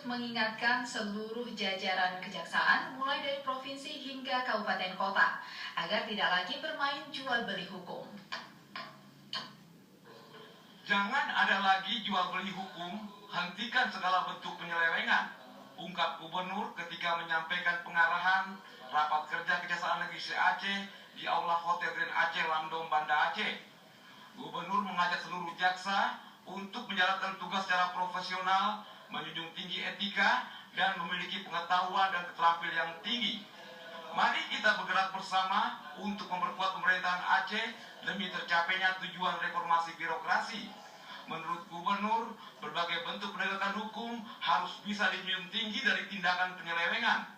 untuk mengingatkan seluruh jajaran kejaksaan mulai dari provinsi hingga kabupaten kota agar tidak lagi bermain jual beli hukum. Jangan ada lagi jual beli hukum, hentikan segala bentuk penyelewengan, ungkap Gubernur ketika menyampaikan pengarahan rapat kerja Kejaksaan Negeri Aceh di Aula Hotel Grand Aceh Landong Banda Aceh. Gubernur mengajak seluruh jaksa untuk menjalankan tugas secara profesional, menjunjung tinggi etika, dan memiliki pengetahuan dan keterampilan yang tinggi. Mari kita bergerak bersama untuk memperkuat pemerintahan Aceh demi tercapainya tujuan reformasi birokrasi. Menurut Gubernur, berbagai bentuk penegakan hukum harus bisa dijunjung tinggi dari tindakan penyelewengan.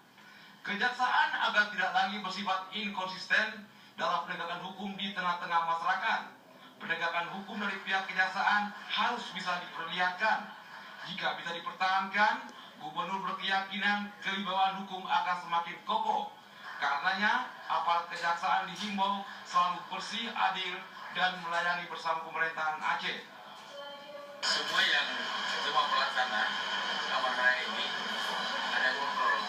Kejaksaan agar tidak lagi bersifat inkonsisten dalam penegakan hukum di tengah-tengah masyarakat. Penegakan hukum dari pihak kejaksaan harus bisa diperlihatkan. Jika bisa dipertahankan, Gubernur berkeyakinan kewibawaan hukum akan semakin kokoh. Karenanya, aparat kejaksaan dihimbau selalu bersih, adil, dan melayani bersama pemerintahan Aceh. Semua pelaksana amanah ini ada kontrol.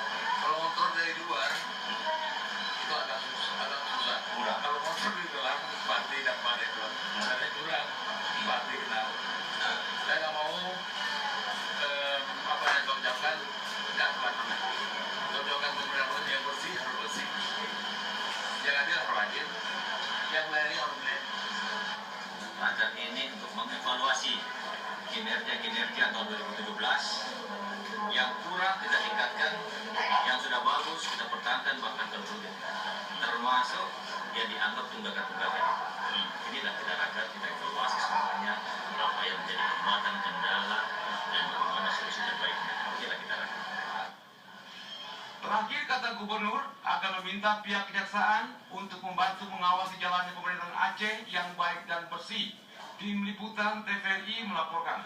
Kalau kontrol dari luar itu agak susah. Kalau kontrol di dalam pasti dapat itu. Ada kurang pasti kenal. Saya nggak mau apa yang kau ucapkan nggak pelaksana. Kau ucapkan pemerintahan yang bersih harus bersih. Yang adil harus adil. Yang melayani harus melayani. Rapat ini untuk mengevaluasi kinerja tahun 2017 yang kurang kita tingkatkan, yang sudah bagus kita pertahankan bahkan termasuk yang dianggap tunggakan-tunggakan. Inilah kita akan kita evaluasi semuanya apa yang menjadi hambatan, kendala, dan bagaimana solusi terbaiknya. Inilah kita lakukan. Terakhir, kata Gubernur akan meminta pihak kejaksaan untuk membantu mengawasi jalannya pemerintahan Aceh yang baik dan bersih. Tim Liputan TVRI melaporkan.